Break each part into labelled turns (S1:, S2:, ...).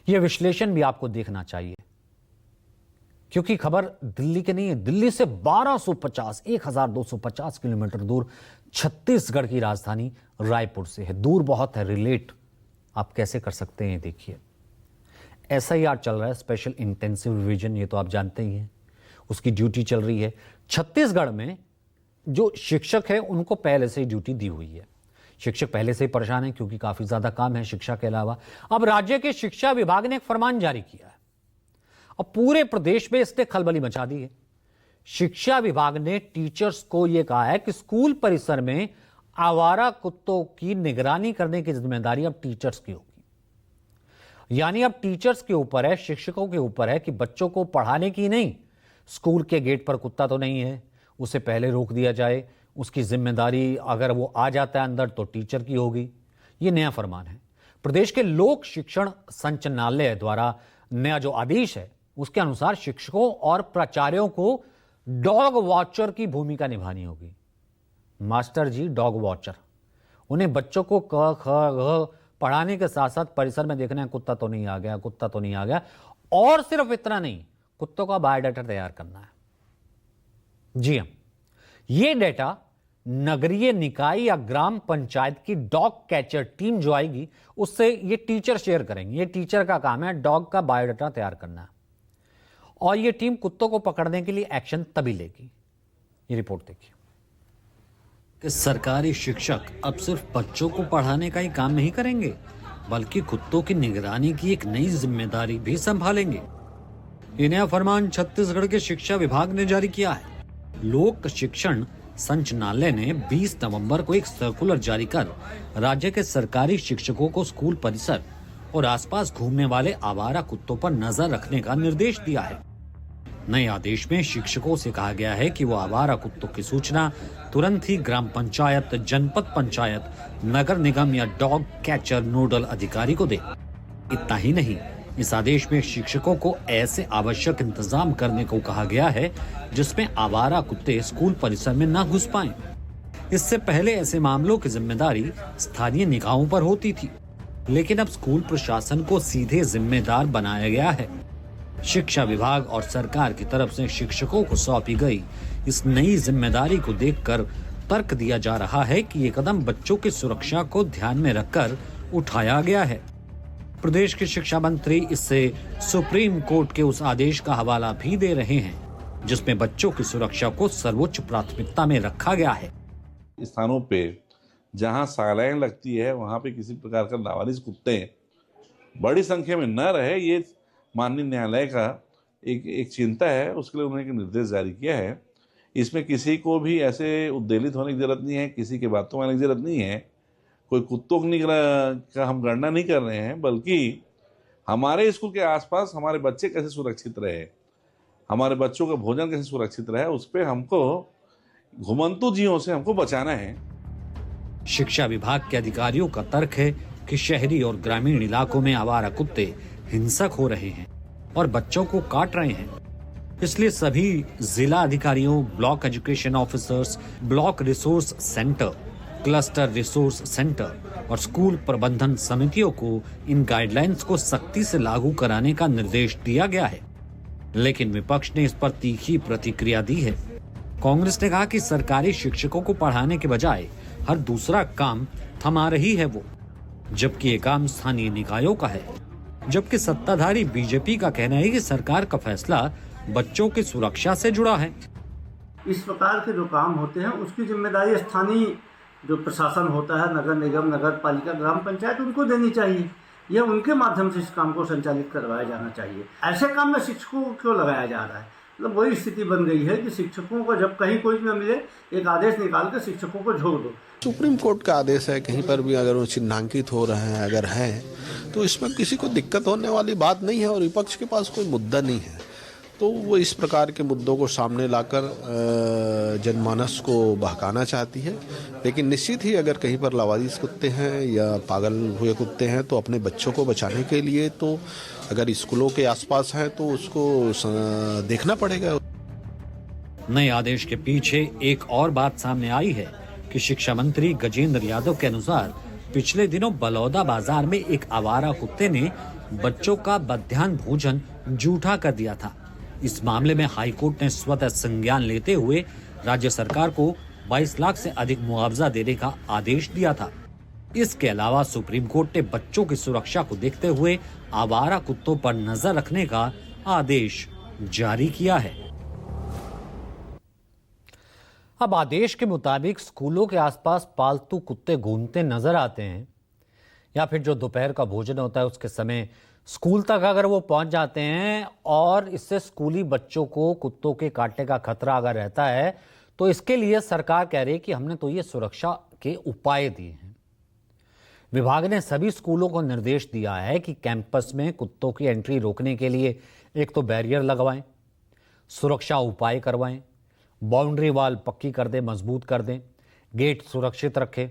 S1: यह विश्लेषण भी आपको देखना चाहिए, क्योंकि खबर दिल्ली के नहीं है। दिल्ली से 1250 किलोमीटर दूर छत्तीसगढ़ की राजधानी रायपुर से है। दूर बहुत है, रिलेट आप कैसे कर सकते हैं देखिए। SIR चल रहा है, स्पेशल इंटेंसिव रिवीजन, ये तो आप जानते ही हैं, उसकी ड्यूटी चल रही है। छत्तीसगढ़ में जो शिक्षक है उनको पहले से ही ड्यूटी दी हुई है। शिक्षक पहले से ही परेशान है क्योंकि काफी ज्यादा काम है शिक्षा के अलावा। अब राज्य के शिक्षा विभाग ने एक फरमान जारी किया है और पूरे प्रदेश में इसने खलबली मचा दी है। शिक्षा विभाग ने टीचर्स को यह कहा है कि स्कूल परिसर में आवारा कुत्तों की निगरानी करने की जिम्मेदारी अब टीचर्स की होगी। यानी अब टीचर्स के ऊपर है, शिक्षकों के ऊपर है कि बच्चों को पढ़ाने की नहीं, स्कूल के गेट पर कुत्ता तो नहीं है, उसे पहले रोक दिया जाए, उसकी जिम्मेदारी अगर वो आ जाता है अंदर तो टीचर की होगी। ये नया फरमान है। प्रदेश के लोक शिक्षण संचालनालय द्वारा नया जो आदेश है उसके अनुसार शिक्षकों और प्राचार्यों को डॉग वॉचर की भूमिका निभानी होगी। मास्टर जी डॉग वॉचर, उन्हें बच्चों को क ख घ पढ़ाने के साथ साथ परिसर में देखना है कुत्ता तो नहीं आ गया, कुत्ता तो नहीं आ गया। और सिर्फ इतना नहीं, कुत्तों का बायोडाटा तैयार करना है। जी हां, यह डेटा नगरीय निकाय या ग्राम पंचायत की डॉग कैचर टीम जो आएगी उससे ये टीचर शेयर करेंगे। ये टीचर का काम है डॉग का बायोडाटा तैयार करना, और ये टीम कुत्तों को पकड़ने के लिए एक्शन तभी लेगी। ये रिपोर्ट देखिए कि सरकारी शिक्षक अब सिर्फ बच्चों को पढ़ाने का ही काम नहीं करेंगे, बल्कि कुत्तों की निगरानी की एक नई जिम्मेदारी भी संभालेंगे। ये नया फरमान छत्तीसगढ़ के शिक्षा विभाग ने जारी किया है। लोक शिक्षण संचालनालय ने 20 नवंबर को एक सर्कुलर जारी कर राज्य के सरकारी शिक्षकों को स्कूल परिसर और आसपास घूमने वाले आवारा कुत्तों पर नजर रखने का निर्देश दिया है। नए आदेश में शिक्षकों से कहा गया है कि वो आवारा कुत्तों की सूचना तुरंत ही ग्राम पंचायत, जनपद पंचायत, नगर निगम या डॉग कैचर नोडल अधिकारी को दे। इतना ही नहीं, इस आदेश में शिक्षकों को ऐसे आवश्यक इंतजाम करने को कहा गया है जिसमें आवारा कुत्ते स्कूल परिसर में न घुस पाएं। इससे पहले ऐसे मामलों की जिम्मेदारी स्थानीय निकायों पर होती थी, लेकिन अब स्कूल प्रशासन को सीधे जिम्मेदार बनाया गया है। शिक्षा विभाग और सरकार की तरफ से शिक्षकों को सौंपी गई इस नई जिम्मेदारी को देखकर तर्क दिया जा रहा है कि ये कदम बच्चों की सुरक्षा को ध्यान में रखकर उठाया गया है। प्रदेश के शिक्षा मंत्री इससे सुप्रीम कोर्ट के उस आदेश का हवाला भी दे रहे हैं जिसमें बच्चों की सुरक्षा को सर्वोच्च प्राथमिकता में रखा गया है।
S2: स्थानों पे जहां शालाएं लगती है वहां पे किसी प्रकार का लावारिस कुत्ते बड़ी संख्या में न रहे, ये माननीय न्यायालय का एक चिंता है। उसके लिए उन्होंने एक निर्देश जारी किया है। इसमें किसी को भी ऐसे उद्वेलित होने की जरूरत नहीं है, किसी के बातों में आने की जरूरत नहीं है। कोई कुत्तों का हम गणना नहीं कर रहे हैं, बल्कि हमारे स्कूल के आसपास हमारे बच्चे कैसे सुरक्षित रहे, हमारे बच्चों का भोजन कैसे सुरक्षित रहे, उस पर हमको घुमंतु जीवों से हमको बचाना है।
S1: शिक्षा विभाग के अधिकारियों का तर्क है कि शहरी और ग्रामीण इलाकों में आवारा कुत्ते हिंसक हो रहे हैं और बच्चों को काट रहे हैं। इसलिए सभी जिला अधिकारियों, block education officers, block resource centre, cluster resource centre और स्कूल प्रबंधन समितियों को इन गाइडलाइंस को सख्ती से लागू कराने का निर्देश दिया गया है। लेकिन विपक्ष ने इस पर तीखी प्रतिक्रिया दी है। कांग्रेस ने कहा कि सरकारी शिक्षकों को पढ़ाने के बजाय हर दूसरा काम थमा रही है वो, जबकि ये काम स्थानीय निकायों का है। जबकि सत्ताधारी बीजेपी का कहना है कि सरकार का फैसला बच्चों की सुरक्षा से जुड़ा है।
S3: इस प्रकार के जो काम होते हैं उसकी जिम्मेदारी स्थानीय जो प्रशासन होता है, नगर निगम, नगर पालिका, ग्राम पंचायत, उनको देनी चाहिए। यह उनके माध्यम से इस काम को संचालित करवाया जाना चाहिए। ऐसे काम में शिक्षकों को क्यों लगाया जा रहा है? मतलब वही स्थिति बन गई है कि शिक्षकों को जब कहीं कोई न मिले, एक आदेश निकाल कर शिक्षकों को झोंक दो।
S4: सुप्रीम कोर्ट का आदेश है, कहीं पर भी अगर वो चिन्हांकित हो रहे हैं, अगर हैं, तो इसमें किसी को दिक्कत होने वाली बात नहीं है और विपक्ष के पास कोई मुद्दा नहीं है। तो वो इस प्रकार के मुद्दों को सामने लाकर जनमानस को बहकाना चाहती है। लेकिन निश्चित ही अगर कहीं पर लावारिस कुत्ते हैं या पागल हुए कुत्ते हैं तो अपने बच्चों को बचाने के लिए तो अगर स्कूलों के आसपास हैं तो उसको देखना पड़ेगा।
S1: नए आदेश के पीछे एक और बात सामने आई है कि शिक्षा मंत्री गजेंद्र यादव के अनुसार पिछले दिनों बलौदा बाजार में एक आवारा कुत्ते ने बच्चों का मध्याह्न भोजन जूठा कर दिया था। इस मामले में हाईकोर्ट ने स्वतः संज्ञान लेते हुए राज्य सरकार को 22 लाख से अधिक मुआवजा देने का आदेश दिया था। इसके अलावा सुप्रीम कोर्ट ने बच्चों की सुरक्षा को देखते हुए आवारा कुत्तों पर नजर रखने का आदेश जारी किया है। अब आदेश के मुताबिक स्कूलों के आसपास पालतू कुत्ते घूमते नजर आते हैं या फिर जो दोपहर का भोजन होता है उसके समय स्कूल तक अगर वो पहुंच जाते हैं और इससे स्कूली बच्चों को कुत्तों के काटने का खतरा अगर रहता है तो इसके लिए सरकार कह रही है कि हमने तो ये सुरक्षा के उपाय दिए हैं। विभाग ने सभी स्कूलों को निर्देश दिया है कि कैंपस में कुत्तों की एंट्री रोकने के लिए एक तो बैरियर लगवाएं, सुरक्षा उपाय करवाएं, बाउंड्री वाल पक्की कर दें, मजबूत कर दें, गेट सुरक्षित रखें,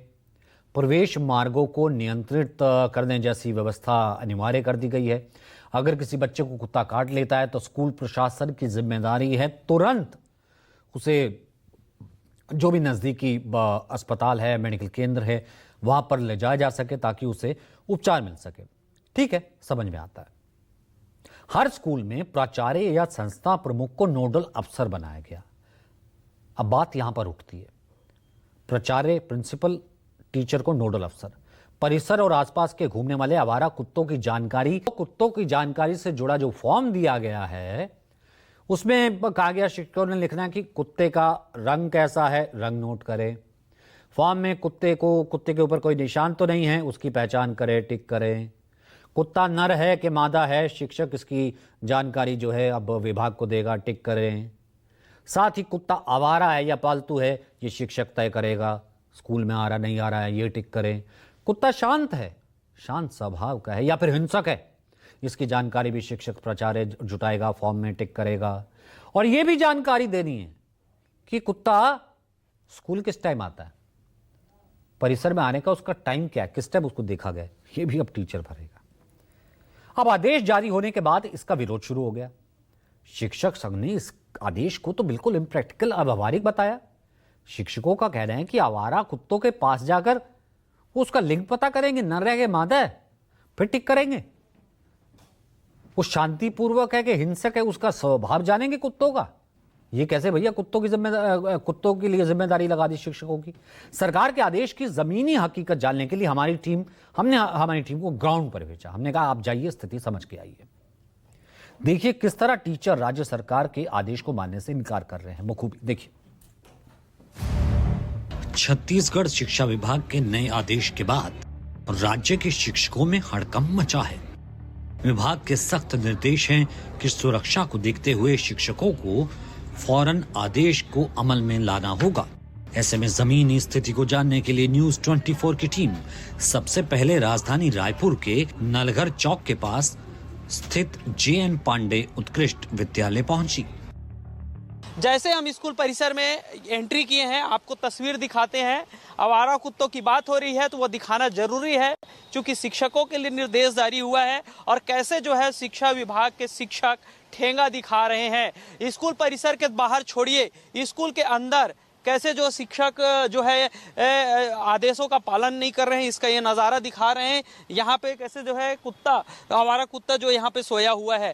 S1: प्रवेश मार्गों को नियंत्रित करने जैसी व्यवस्था अनिवार्य कर दी गई है। अगर किसी बच्चे को कुत्ता काट लेता है तो स्कूल प्रशासन की जिम्मेदारी है तुरंत उसे जो भी नज़दीकी अस्पताल है, मेडिकल केंद्र है, वहां पर ले जाया जा सके ताकि उसे उपचार मिल सके। ठीक है, समझ में आता है। हर स्कूल में प्राचार्य या संस्था प्रमुख को नोडल अफसर बनाया गया। अब बात यहां पर उठती है, प्राचार्य, प्रिंसिपल, टीचर को नोडल अफसर, परिसर और आसपास के घूमने वाले आवारा कुत्तों की जानकारी से जुड़ा जो फॉर्म दिया गया है उसमें कहा गया शिक्षकों ने लिखना है कि कुत्ते का रंग कैसा है, रंग नोट करें। फॉर्म में कुत्ते के ऊपर कोई निशान तो नहीं है, उसकी पहचान करें, टिक करें। कुत्ता नर है कि मादा है, शिक्षक इसकी जानकारी जो है अब विभाग को देगा, टिक करें। साथ ही कुत्ता आवारा है या पालतू है ये शिक्षक तय करेगा, स्कूल में आ रहा नहीं आ रहा है ये टिक करें। कुत्ता शांत है, शांत स्वभाव का है या फिर हिंसक है, इसकी जानकारी भी शिक्षक प्राचार्य जुटाएगा, फॉर्म में टिक करेगा। और ये भी जानकारी देनी है कि कुत्ता स्कूल किस टाइम आता है, परिसर में आने का उसका टाइम क्या है, किस टाइम उसको देखा गया, ये भी अब टीचर भरेगा। अब आदेश जारी होने के बाद इसका विरोध शुरू हो गया। शिक्षक संघ ने इस आदेश को तो बिल्कुल इम्प्रैक्टिकल, अव्यवहारिक बताया। शिक्षकों का कहना है कि आवारा कुत्तों के पास जाकर उसका लिंग पता करेंगे, नर है कि मादा है, फिर टिक करेंगे। वो शांतिपूर्वक है कि हिंसक है, उसका स्वभाव जानेंगे कुत्तों का। ये कैसे भैया, कुत्तों के लिए जिम्मेदारी लगा दी शिक्षकों की। सरकार के आदेश की जमीनी हकीकत जानने के लिए हमारी टीम को ग्राउंड पर भेजा। हमने कहा आप जाइए, स्थिति समझ के आइए। देखिए किस तरह टीचर राज्य सरकार के आदेश को मानने से इनकार कर रहे हैं, बखूबी देखिए। छत्तीसगढ़ शिक्षा विभाग के नए आदेश के बाद राज्य के शिक्षकों में हड़कंप मचा है। विभाग के सख्त निर्देश हैं कि सुरक्षा को देखते हुए शिक्षकों को फौरन आदेश को अमल में लाना होगा। ऐसे में जमीनी स्थिति को जानने के लिए न्यूज 24 की टीम सबसे पहले राजधानी रायपुर के नलघर चौक के पास स्थित JN पांडे उत्कृष्ट विद्यालय पहुंची।
S5: जैसे हम स्कूल परिसर में एंट्री किए हैं, आपको तस्वीर दिखाते हैं। आवारा कुत्तों की बात हो रही है तो वो दिखाना जरूरी है, क्योंकि शिक्षकों के लिए निर्देश जारी हुआ है और कैसे जो है शिक्षा विभाग के शिक्षक ठेंगा दिखा रहे हैं। स्कूल परिसर के बाहर छोड़िए, स्कूल के अंदर कैसे जो शिक्षक जो है आदेशों का पालन नहीं कर रहे हैं, इसका ये नज़ारा दिखा रहे हैं। यहाँ पे कैसे जो है कुत्ता, आवारा कुत्ता जो यहाँ पे सोया हुआ है।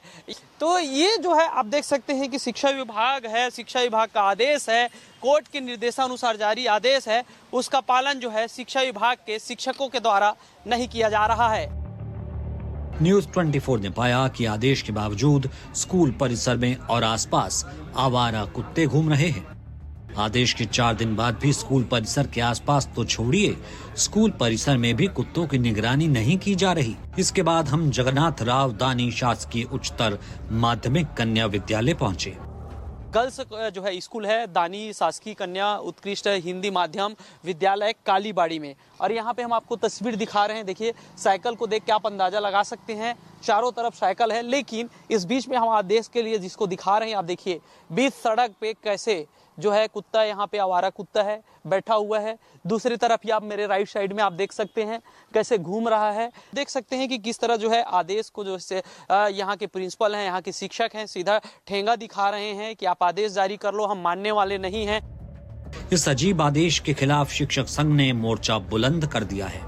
S5: तो ये जो है आप देख सकते हैं कि शिक्षा विभाग है, शिक्षा विभाग का आदेश है, कोर्ट के निर्देशानुसार जारी आदेश है, उसका पालन जो है शिक्षा विभाग के शिक्षकों के द्वारा नहीं किया जा रहा है।
S1: न्यूज 24 ने पाया कि आदेश के बावजूद स्कूल परिसर में और आसपास आवारा कुत्ते घूम रहे हैं। आदेश के 4 दिन बाद भी स्कूल परिसर के आसपास तो छोड़िए, स्कूल परिसर में भी कुत्तों की निगरानी नहीं की जा रही। इसके बाद हम जगन्नाथ राव दानी शासकीय उच्चतर माध्यमिक कन्या विद्यालय पहुंचे।
S5: गर्ल्स जो है स्कूल है दानी शासकीय कन्या उत्कृष्ट हिंदी माध्यम विद्यालय कालीबाड़ी में, और यहाँ पे हम आपको तस्वीर दिखा रहे हैं। देखिए साइकिल को देख के आप अंदाजा लगा सकते हैं, चारों तरफ साइकिल है, लेकिन इस बीच में हम आदेश के लिए जिसको दिखा रहे हैं, आप देखिए बीच सड़क पे कैसे जो है कुत्ता, यहाँ पे आवारा कुत्ता है बैठा हुआ है। दूसरी तरफ ही आप मेरे राइट साइड में आप देख सकते हैं कैसे घूम रहा है। देख सकते हैं कि किस तरह जो है आदेश को जो से यहाँ के प्रिंसिपल हैं, यहाँ के शिक्षक हैं, सीधा ठेंगा दिखा रहे हैं कि आप आदेश जारी कर लो, हम मानने वाले नहीं हैं।
S1: इस अजीब आदेश के खिलाफ शिक्षक संघ ने मोर्चा बुलंद कर दिया है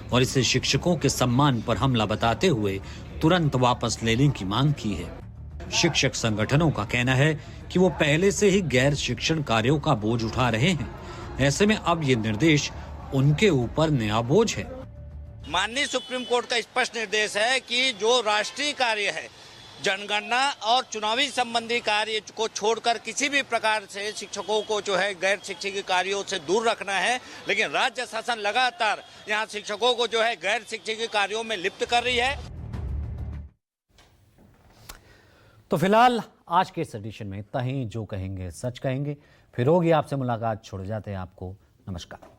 S1: और इसे शिक्षकों के सम्मान पर हमला बताते हुए तुरंत वापस लेने की मांग की है। शिक्षक संगठनों का कहना है कि वो पहले से ही गैर शिक्षण कार्यों का बोझ उठा रहे हैं। ऐसे में अब ये निर्देश उनके ऊपर नया बोझ है।
S6: माननीय सुप्रीम कोर्ट का स्पष्ट निर्देश है कि जो राष्ट्रीय कार्य है, जनगणना और चुनावी संबंधी कार्य को छोड़कर किसी भी प्रकार से शिक्षकों को जो है गैर शिक्षकीय कार्यों से दूर रखना है। लेकिन राज्य शासन लगातार यहाँ शिक्षकों को जो है गैर शिक्षकीय कार्यों में लिप्त कर रही है।
S1: तो फिलहाल आज के इस एडिशन में इतना ही। जो कहेंगे सच कहेंगे। फिर होगी आपसे मुलाकात। छोड़ जाते हैं आपको। नमस्कार।